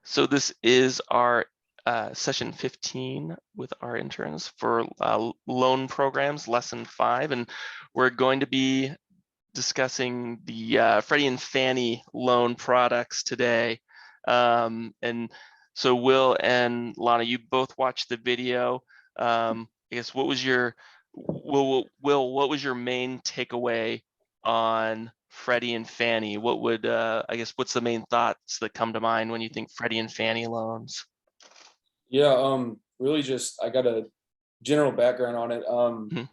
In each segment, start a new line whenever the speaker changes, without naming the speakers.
So this is our session 15 with our interns for loan programs, lesson 5, and we're going to be discussing the Freddie and Fannie loan products today. And so Will and Lana, you both watched the video. I guess what was your what was your main takeaway on Freddie and Fannie? What would I guess what's the main thoughts that come to mind when you think Freddie and Fannie loans?
Yeah, really just I got a general background on it.
Mhm,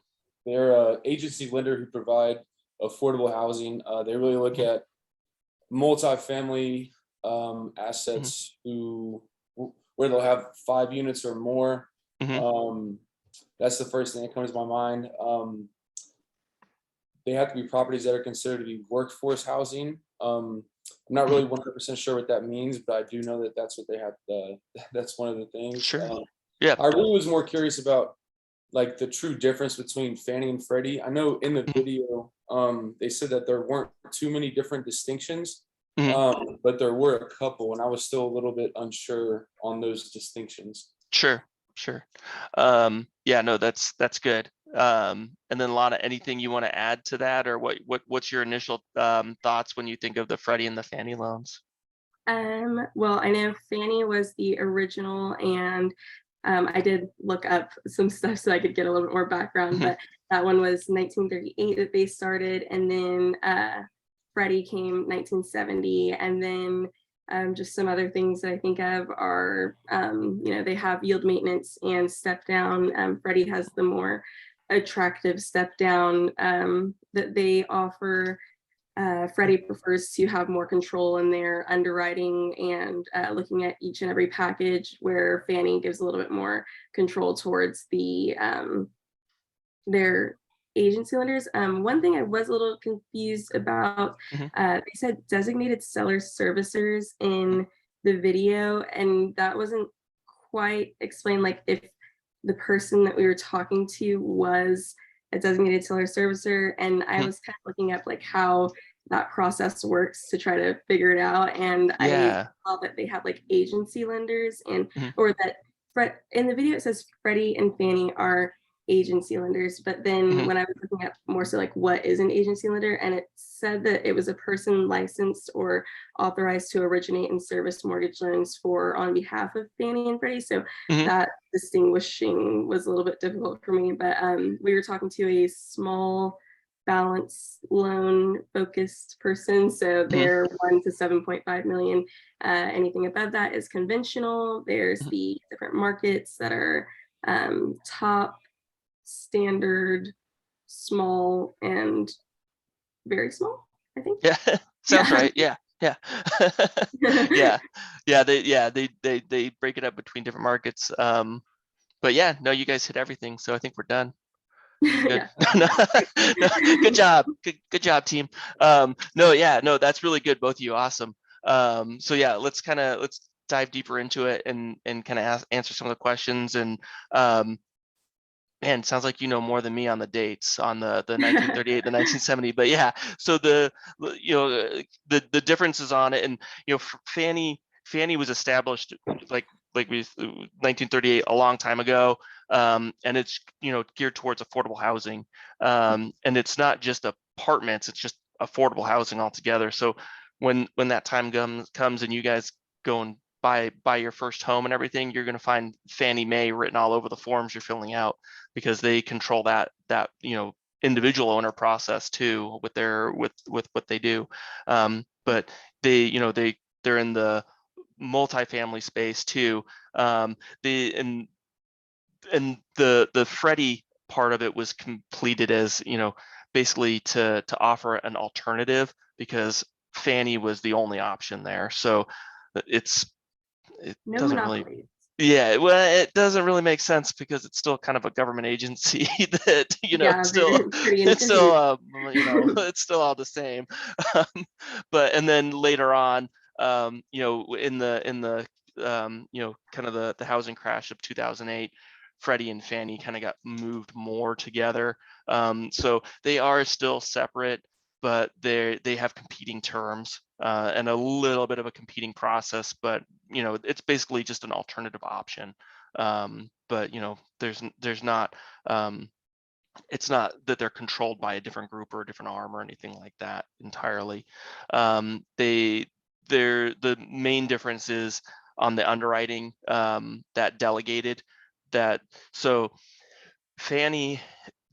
They're a agency lender who provide affordable housing. They really look
mhm,
at multifamily
mhm,
assets where they'll have 5 units or more.
mhm,
Um, that's the first thing that comes to my mind. They have to be properties that are considered to be workforce housing. I'm not
mhm.
really 100% sure what that means, but I do know that that's what they have. That's one of the things.
Sure. Yeah.
I really was more curious about like the true difference between Fannie and Freddie. I know in the
Mhm,
video, they said that there weren't too many different distinctions,
mhm.
but there were a couple, and I was still a little bit unsure on those distinctions.
Sure, sure. Yeah, no, that's good. And then Lana, anything you want to add to that, or what's your initial thoughts when you think of the Freddie and the Fannie loans?
Well, I know Fanny was the original, and I did look up some stuff so I could get a little bit more background,
Mhm,
but that one was 1938 that they started, and then Freddie came 1970, and then just some other things that I think of are, they have yield maintenance and step down. Freddie has the more attractive step down that they offer. Freddie prefers to have more control in their underwriting and looking at each and every package, where Fannie gives a little bit more control towards their agency lenders. One thing I was a little confused about,
mhm,
they said designated seller servicers
mhm,
in the video, and that wasn't quite explained. Like if the person that we were talking to was a designated seller servicer, and I
mhm.
was kind of looking up like how that process works to try to figure it out. And I
Yeah.
saw that they have like agency lenders, and
Mhm,
or that in the video it says Freddie and Fannie are agency lenders, but then
mhm,
when I was looking at more so like what is an agency lender, and it said that it was a person licensed or authorized to originate and service mortgage loans for on behalf of Fannie and Freddie. So
mhm,
that distinguishing was a little bit difficult for me. But we were talking to a small balance loan focused person, so
mhm,
they're 1 to 7.5 million. Anything above that is conventional. There's
mhm.
the different markets that are top, standard, small, and very small, I think.
Yeah. Sounds
Yeah.
right. Yeah. Yeah. Yeah. Yeah, they break it up between different markets. But yeah, no, you guys hit everything, so I think we're done. Good.
Yeah.
No, no, good job. Good job, team. No, yeah, no, that's really good. Both of you, awesome. So yeah, let's dive deeper into it and kind of answer some of the questions. And um, man, sounds like you know more than me on the dates on the 1938, the 1970. But yeah, so the differences on it, and Fannie was established like we 1938 a long time ago, and it's geared towards affordable housing, and it's not just apartments, it's just affordable housing altogether. So when that time comes and you guys go and buy your first home and everything, you're going to find Fannie Mae written all over the forms you're filling out, because they control that individual owner process too with what they do. But they're in the multifamily space too. The and the Freddie part of it was completed as basically to offer an alternative, because Fannie was the only option there. So it's it
No
doesn't really,
monopolies.
yeah, well, it doesn't really make sense because it's still kind of a government agency that
Yeah, very pretty
it's still
independent.
it's still all the same. But and then later on, in the kind of the housing crash of 2008, Freddie and Fannie kind of got moved more together. So they are still separate, but they have competing terms. and a little bit of a competing process, but it's basically just an alternative option. But there's not it's not that they're controlled by a different group or a different arm or anything like that entirely. The main difference is on the underwriting, that delegated, so Fannie,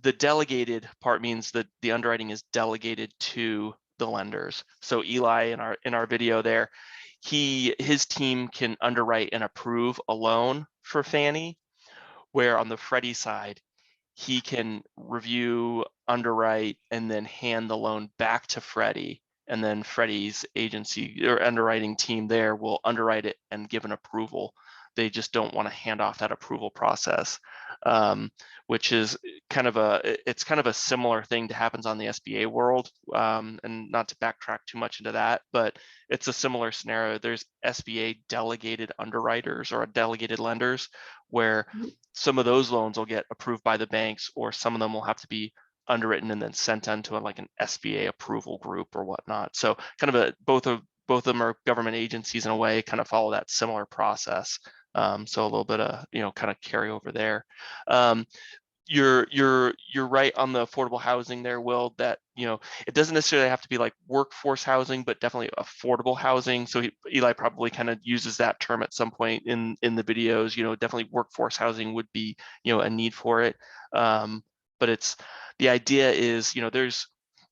the delegated part means that the underwriting is delegated to the lenders. So Eli in our video there, his team can underwrite and approve a loan for Fannie, where on the Freddie side, he can review, underwrite, and then hand the loan back to Freddie. And then Freddie's agency or underwriting team there will underwrite it and give an approval. They just don't want to hand off that approval process, which is kind of a similar thing to happens on the SBA world. And not to backtrack too much into that, but it's a similar scenario. There's SBA delegated underwriters or delegated lenders where some of those loans will get approved by the banks, or some of them will have to be underwritten and then sent into like an SBA approval group or whatnot. So kind of both of them are government agencies in a way, kind of follow that similar process. So a little bit of kind of carry over there. You're right on the affordable housing there, Will, that it doesn't necessarily have to be like workforce housing, but definitely affordable housing. So Eli probably kind of uses that term at some point in the videos. Definitely workforce housing would be a need for it. But the idea is there's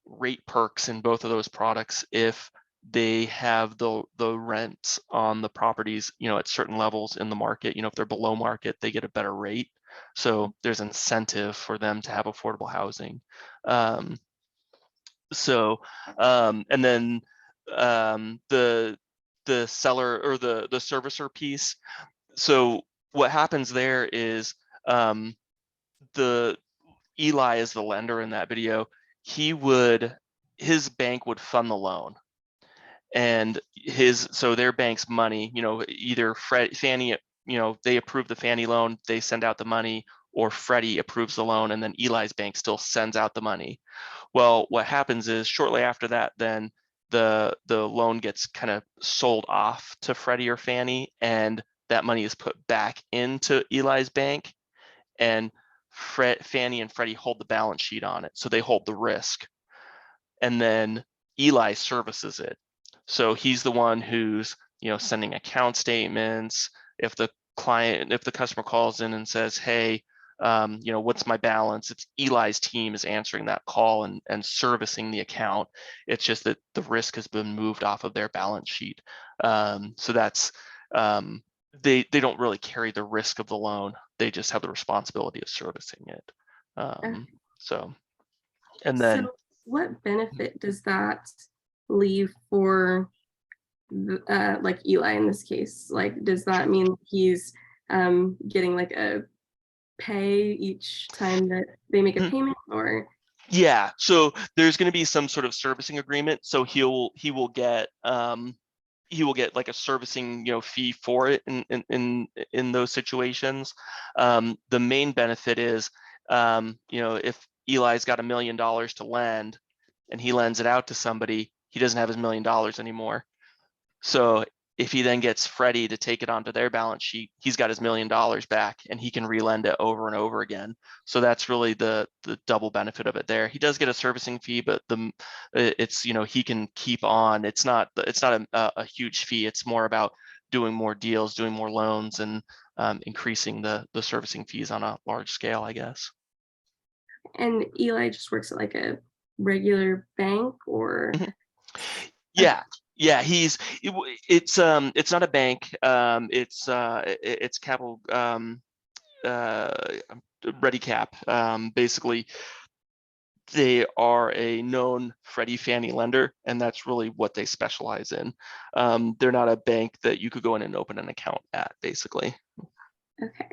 rate perks in both of those products if they have the rents on the properties at certain levels in the market. If they're below market, they get a better rate. So there's incentive for them to have affordable housing. And then the seller or the servicer piece. So what happens there is the Eli is the lender in that video. His bank would fund the loan, and so their bank's money, either Fannie, they approve the Fannie loan, they send out the money, or Freddie approves the loan, and then Eli's bank still sends out the money. Well, what happens is shortly after that, then the loan gets kind of sold off to Freddie or Fannie, and that money is put back into Eli's bank, and Fannie and Freddie hold the balance sheet on it, so they hold the risk, and then Eli services it. So he's the one who's sending account statements. If the customer calls in and says, hey, what's my balance? It's Eli's team is answering that call and servicing the account. It's just that the risk has been moved off of their balance sheet. So that's they don't really carry the risk of the loan. They just have the responsibility of servicing it. So
what benefit does that leave for like Eli in this case? Like, does that mean he's getting like a pay each time that they make a payment, or?
Yeah, so there's going to be some sort of servicing agreement. So he will get like a servicing fee for it in those situations. The main benefit is if Eli's got $1 million to lend and he lends it out to somebody, he doesn't have his $1 million anymore. So if he then gets Freddie to take it onto their balance sheet, he's got his $1 million back and he can relend it over and over again. So that's really the double benefit of it there. He does get a servicing fee, but it's he can keep on. It's not a huge fee. It's more about doing more deals, doing more loans, and increasing the servicing fees on a large scale, I guess.
And Eli just works at like a regular bank, or?
Yeah. Yeah, it's not a bank. It's capital Ready Cap. Basically, they are a known Freddie Fannie lender, and that's really what they specialize in. They're not a bank that you could go in and open an account at, basically.
Okay.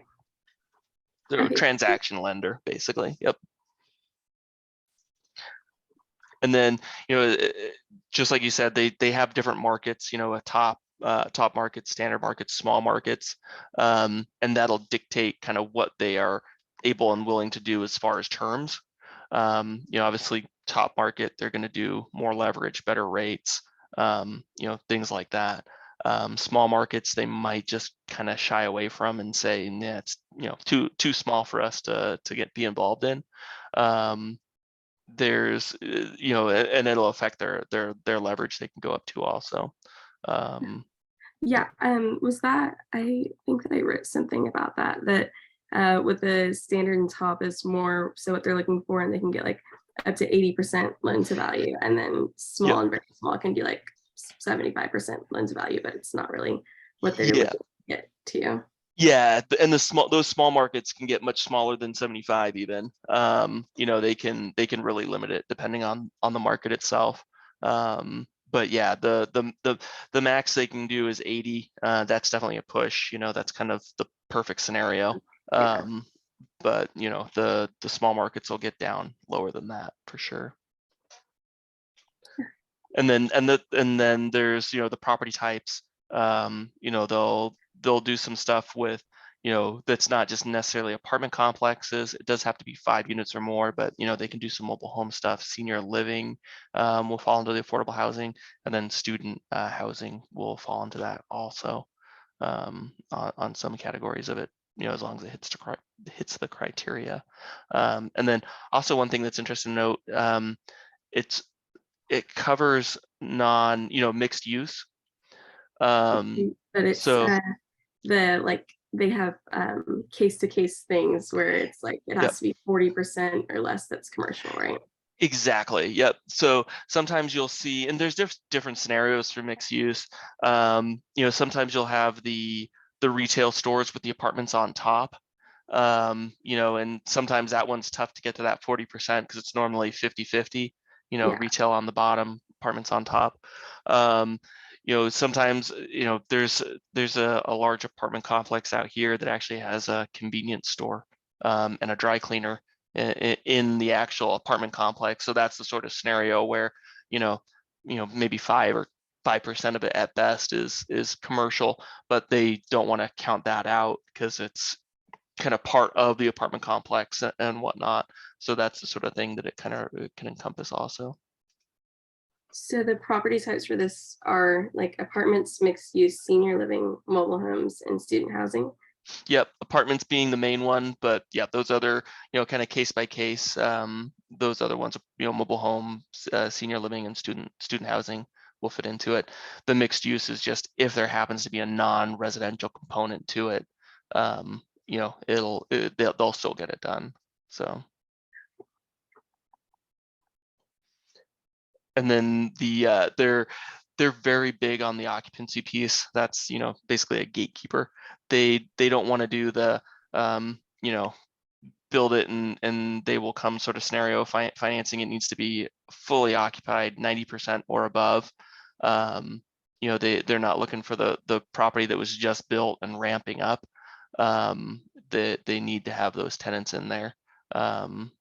They're a transaction lender, basically. Yep. And then, just like you said, they have different markets, a top market, standard markets, small markets, and that'll dictate kind of what they are able and willing to do as far as terms. Obviously top market, they're going to do more leverage, better rates. things like that. Small markets, they might just kind of shy away from and say, yeah, it's too small for us to be involved in. There's and it'll affect their leverage they can go up to also.
Yeah, was that, I think that I wrote something about that with the standard and top is more so what they're looking for, and they can get like up to 80% loan to value, and then small
Yep.
and very small can do like 75% loan to value, but it's not really what they're
Yeah.
looking to get to.
Yeah, and those small markets can get much smaller than 75 even. They can really limit it depending on the market itself. But yeah, the max they can do is 80. That's definitely a push. That's kind of the perfect scenario.
Yeah.
But the small markets will get down lower than that for sure. And then there's the property types. They'll do some stuff with that's not just necessarily apartment complexes. It does have to be 5 units or more, but they can do some mobile home stuff. Senior living will fall into the affordable housing, and then student housing will fall into that also, on some categories of it, as long as it hits the criteria. And then also one thing that's interesting to note, it covers mixed use.
But it's
So
they have case to case things where it's like it has
Yep.
to be 40% or less that's commercial, right?
Exactly. Yep. So sometimes you'll see, and there's different scenarios for mixed use. Sometimes you'll have the retail stores with the apartments on top. And sometimes that one's tough to get to that 40% because it's normally 50-50,
Yeah.
retail on the bottom, apartments on top. Sometimes, there's a large apartment complex out here that actually has a convenience store and a dry cleaner in the actual apartment complex. So that's the sort of scenario where, maybe 5% of it at best is commercial, but they don't want to count that out because it's kind of part of the apartment complex and whatnot. So that's the sort of thing that it can encompass also.
So the property types for this are like apartments, mixed use, senior living, mobile homes, and student housing.
Yep, apartments being the main one, but yeah, those other, kind of case by case, those other ones, mobile homes, senior living, and student housing will fit into it. The mixed use is just if there happens to be a non-residential component to it, they'll still get it done. So. And then they're very big on the occupancy piece. That's basically a gatekeeper. They don't want to do the build it and they will come sort of scenario financing. It needs to be fully occupied, 90% or above. They're not looking for the property that was just built and ramping up. They need to have those tenants in there. And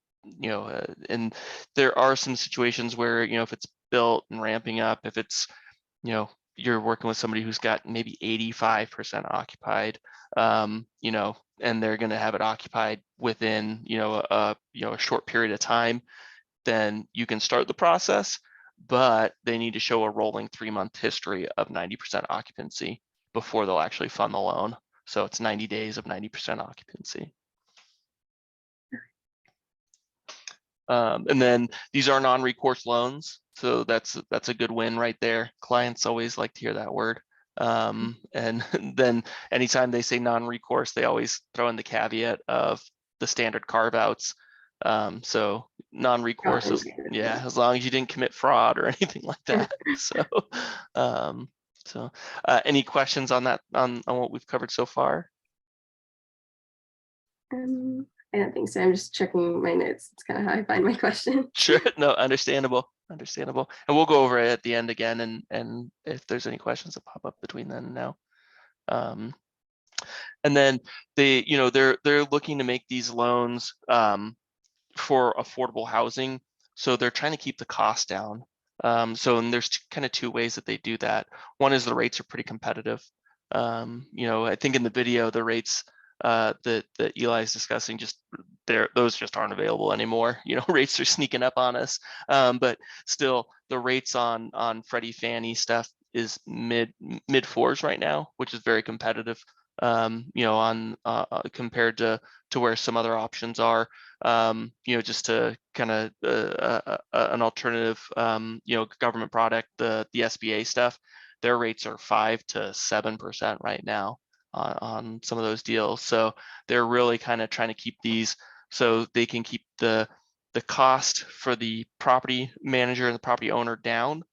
there are some situations where if it's built and ramping up, if it's you're working with somebody who's got maybe 85% occupied, and they're going to have it occupied within a short period of time, then you can start the process, but they need to show a rolling 3-month history of 90% occupancy before they'll actually fund the loan. So it's 90 days of 90% occupancy. And then these are non-recourse loans. So that's a good win right there. Clients always like to hear that word. And then anytime they say non-recourse, they always throw in the caveat of the standard carve-outs. So non-recourse is, yeah, as long as you didn't commit fraud or anything like that. So, any questions on that, on what we've covered so far?
I don't think so. I'm just checking my notes. It's kind of how I find my question.
Sure. No, understandable. And we'll go over it at the end again, and if there's any questions that pop up between then and now. And then they're looking to make these loans for affordable housing. So they're trying to keep the cost down. And there's kind of two ways that they do that. One is the rates are pretty competitive. I think in the video, the rates that Eli is discussing, just those just aren't available anymore. Rates are sneaking up on us. But still, the rates on Freddie Fannie stuff is mid fours right now, which is very competitive. On compared to where some other options are. Just to kind of an alternative, government product, the SBA stuff, their rates are 5 to 7% right now on some of those deals. So they're really kind of trying to keep these so they can keep the cost for the property manager and the property owner down,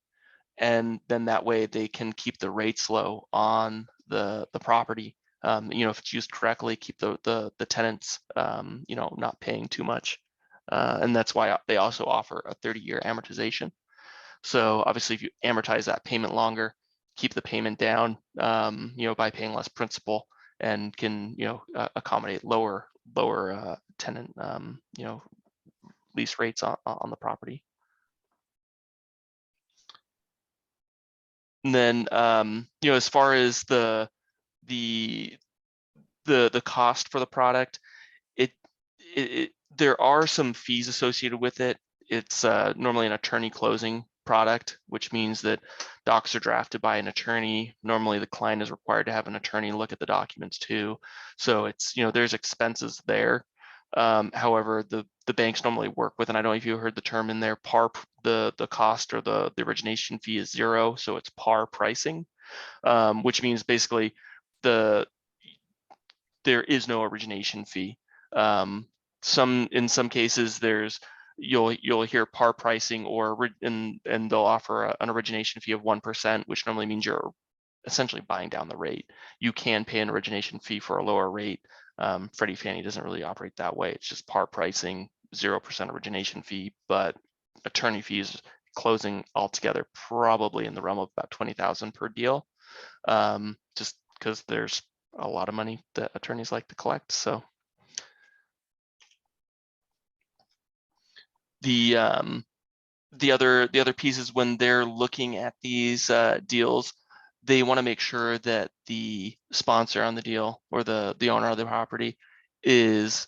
and then that way they can keep the rates low on the property. If it's used correctly, keep the tenants not paying too much, and that's why they also offer a 30-year amortization. So obviously, if you amortize that payment longer, keep the payment down, by paying less principal, and can accommodate lower tenant lease rates on the property. And then as far as the cost for the product, there are some fees associated with it. It's normally an attorney closing product, which means that docs are drafted by an attorney. Normally the client is required to have an attorney look at the documents too. So it's, there's expenses there. However, the banks normally work with, and I don't know if you heard the term in there, par, the cost or the origination fee is 0. So it's par pricing, which means basically there is no origination fee. In some cases you'll hear par pricing, and they'll offer an origination fee of 1%, which normally means you're essentially buying down the rate. You can pay an origination fee for a lower rate. Freddie Fannie doesn't really operate that way. It's just par pricing, 0% origination fee, but attorney fees closing altogether probably in the realm of about $20,000 per deal, just because there's a lot of money that attorneys like to collect. So the other pieces, when they're looking at these deals, they want to make sure that the sponsor on the deal or the owner of the property has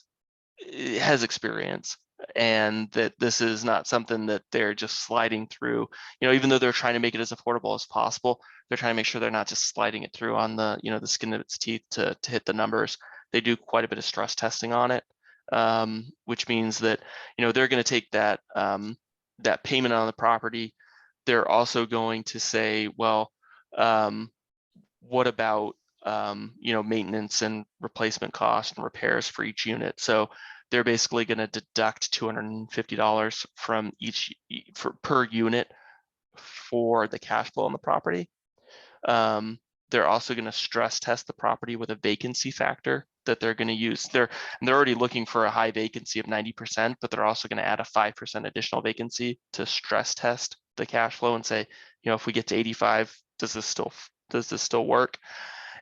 experience, and that this is not something that they're just sliding through. Even though they're trying to make it as affordable as possible, they're trying to make sure they're not just sliding it through on the the skin of its teeth to hit the numbers. They do quite a bit of stress testing on it, which means that they're going to take that that payment on the property. They're also going to say, well, what about maintenance and replacement cost and repairs for each unit? So they're basically going to deduct $250 from per unit for the cash flow on the property. They're also going to stress test the property with a vacancy factor that they're going to use. They're already looking for a high vacancy of 90%, but they're also going to add a 5% additional vacancy to stress test the cash flow and say, if we get to 85, does this still work?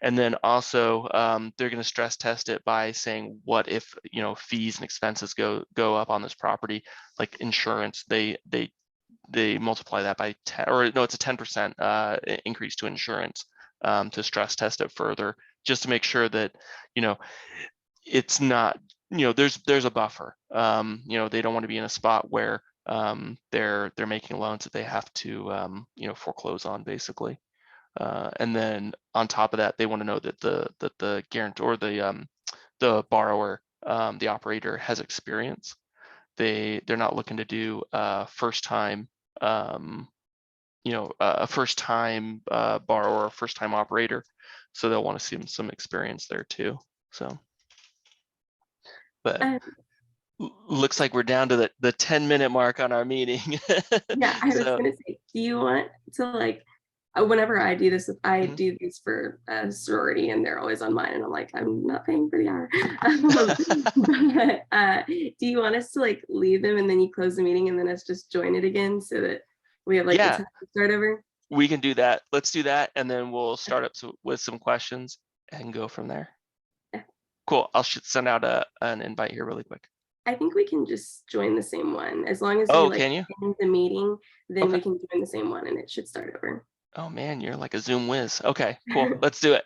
And then also they're going to stress test it by saying, what if fees and expenses go up on this property, like insurance? They multiply that by 10, or no, it's a 10% increase to insurance to stress test it further, just to make sure that it's not, there's a buffer. They don't want to be in a spot where they're making loans that they have to foreclose on, basically. And then on top of that, they want to know that the guarantor, or the borrower, the operator, has experience. They're not looking to do a first time a first time borrower, first time operator, so they'll want to see some experience there too. So, but looks like we're down to the 10-minute mark on our meeting.
Yeah, I was gonna say, do you want to whenever I do this, I do these for a sorority, and they're always on mine, and I'm like, I'm not paying for the hour. But do you want us to leave them and then you close the meeting and then us just join it again so that we have the time to start over?
We can do that. Let's do that, and then we'll start up with some questions and go from there.
Yeah.
Cool. I'll send out an invite here really quick.
I think we can just join the same one as long as we
can you?
end the meeting. Then we can join the same one, and it should start over.
Oh man, you're like a Zoom whiz. Okay, cool. Let's do it.